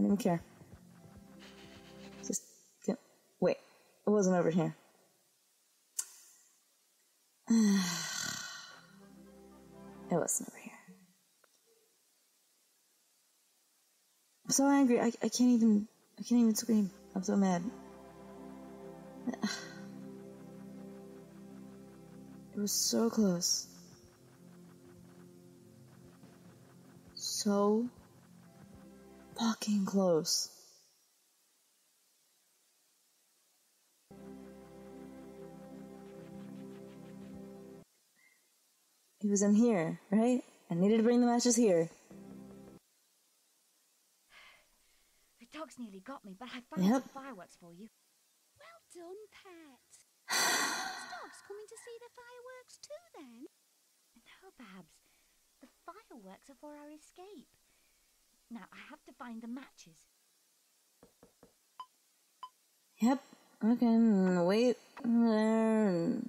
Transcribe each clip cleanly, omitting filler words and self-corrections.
don't even care. Just... Wait. It wasn't over here. It wasn't over here. I'm so angry. I can't even scream. I'm so mad. It was so close. So fucking close. He was in here, right? I needed to bring the matches here. The dog's nearly got me, but I found some fireworks for you. Well done, Pet. This dog's coming to see the fireworks too, then? No, Babs. The fireworks are for our escape. Now, I have to find the matches. Yep. Okay, wait there.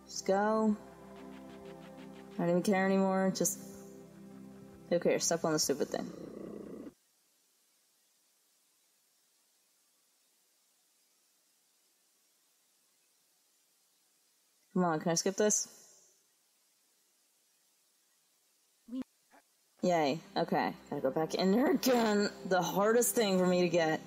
Just go. I don't even care anymore. Just... Okay, step on the stupid thing. Come on, can I skip this? Yay. Okay, gotta go back in there again. The hardest thing for me to get.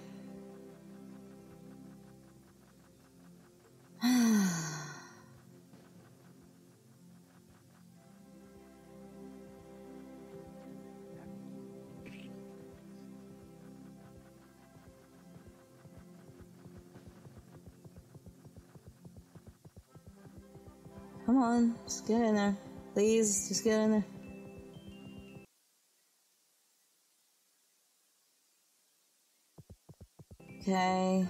Come on, just get in there. Please, just get in there. Okay.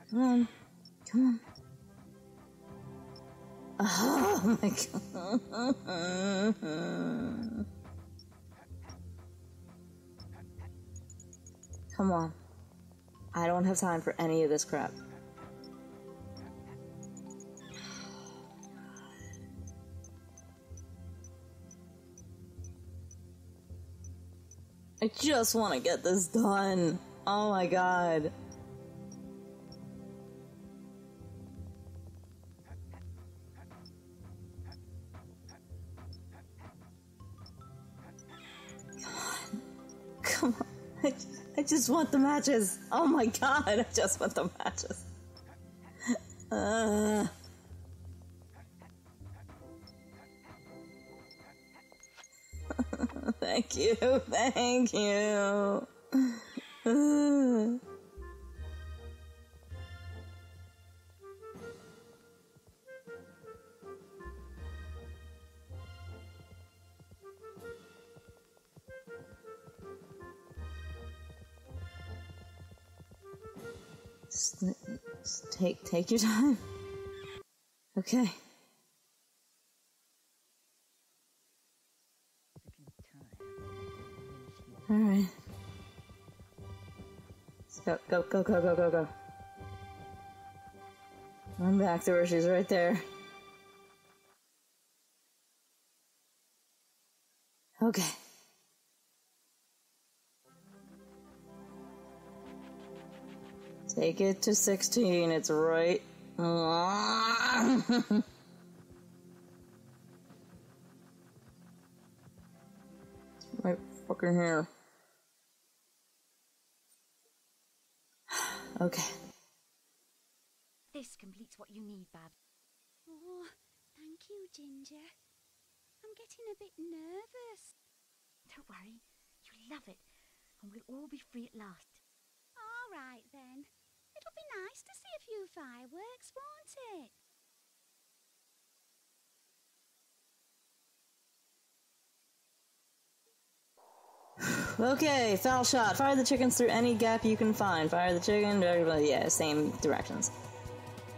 Come on. Come on. Oh my god. Come on. I don't have time for any of this crap. I just want to get this done. Oh my god. Come on. I just want the matches. Oh my god, I just want the matches. Thank you, thank you. Just take your time. Okay. All right. Let's go. I'm back to her. She's right there. Okay. Take it to 16, it's right. It's right fucking here. Okay. This completes what you need, Bab. Oh, thank you, Ginger. I'm getting a bit nervous. Don't worry, you'll love it, and we'll all be free at last. All right, then. It'll be nice to see a few fireworks, won't it? Okay, foul shot. Fire the chickens through any gap you can find. Fire the chicken, yeah, same directions.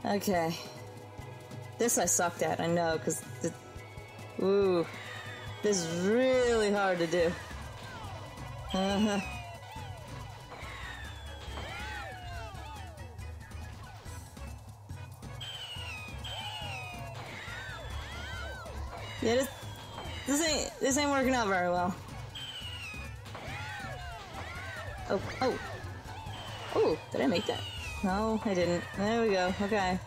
Okay. This I sucked at, I know, because ooh. This is really hard to do. Uh-huh. Yeah, this ain't working out very well. Oh, did I make that? No, I didn't. There we go, okay.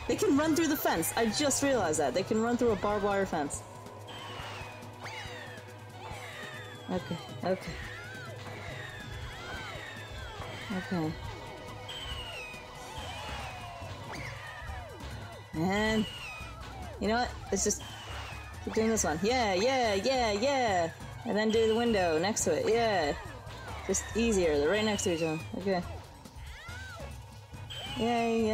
They can run through the fence. I just realized that. They can run through a barbed wire fence. Okay. And you know what? Let's just keep doing this one. Yeah. And then do the window next to it. Yeah. Just easier. They're right next to each other. Okay. Yay.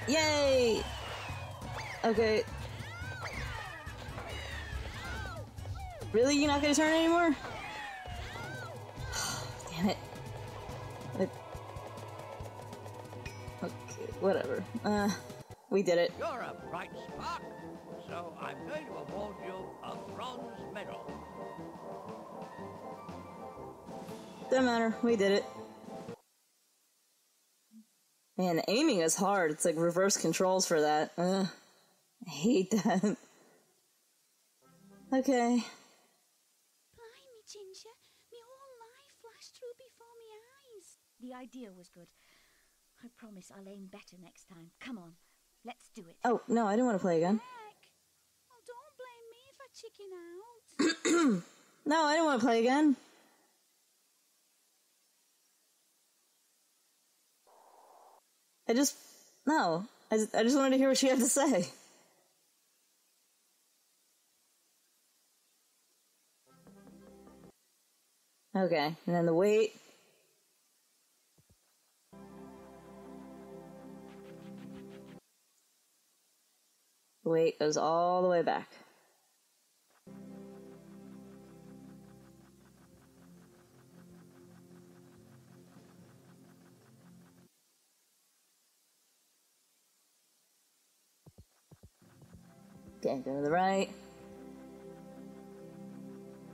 Yay! Okay. Really? You're not gonna turn anymore? Damn it. Okay, whatever. We did it. You're a bright spark, so I'm going to award you a bronze medal. Doesn't matter. We did it. Man, the aiming is hard. It's like reverse controls for that. I hate that. Okay. Blimey, Ginger. Me whole life flashed through before me eyes. The idea was good. I promise I'll aim better next time. Come on, let's do it. Oh, no, I didn't want to play again. Heck. Well, don't blame me if I chicken out. No, I didn't want to play again. I just wanted to hear what she had to say. Okay, and then the weight. The weight goes all the way back. Okay, go to the right.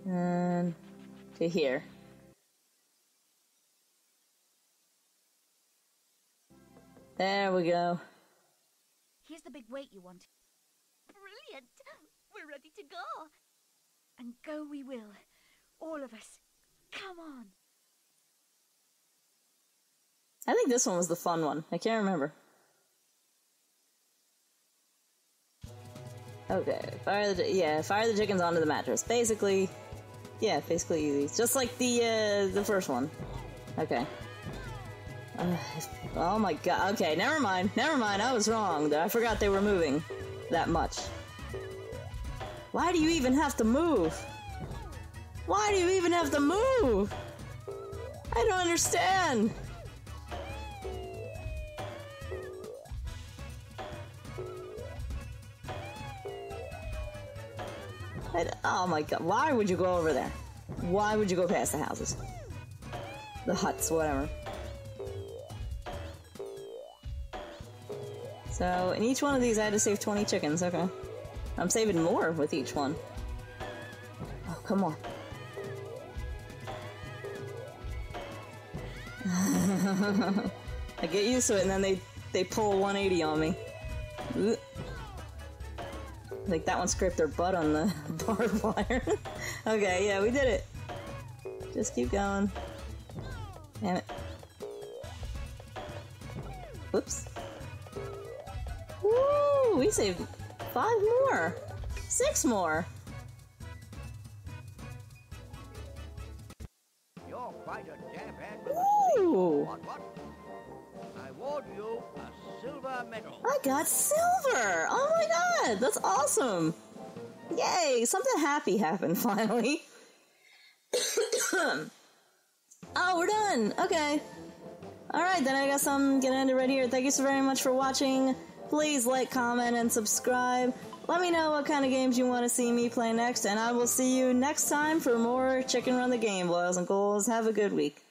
And to here. There we go. Here's the big weight you want. Brilliant! We're ready to go. And go we will. All of us. Come on. I think this one was the fun one. I can't remember. Okay, fire the chickens onto the mattress. Basically easy. Just like the first one. Okay. Oh my god. Okay, never mind. I was wrong. I forgot they were moving that much. Why do you even have to move? Why do you even have to move? I don't understand. Oh my god, why would you go over there? Why would you go past the houses? The huts, whatever. So, in each one of these I had to save 20 chickens, okay. I'm saving more with each one. Oh, come on. I get used to it and then they pull 180 on me. Ugh. Like that one scraped their butt on the barbed wire. Okay, yeah, we did it. Just keep going. Damn it. Whoops. Woo! We saved 5 more. 6 more. You're quite a damn hand. Ooh! What? I award you a silver medal. I got silver! Oh my god, that's awesome! Yay, something happy happened finally. Oh, we're done! Okay. Alright, then I guess I'm gonna end it right here. Thank you so very much for watching. Please like, comment, and subscribe. Let me know what kind of games you want to see me play next, and I will see you next time for more Chicken Run the Game, boys and girls. Have a good week.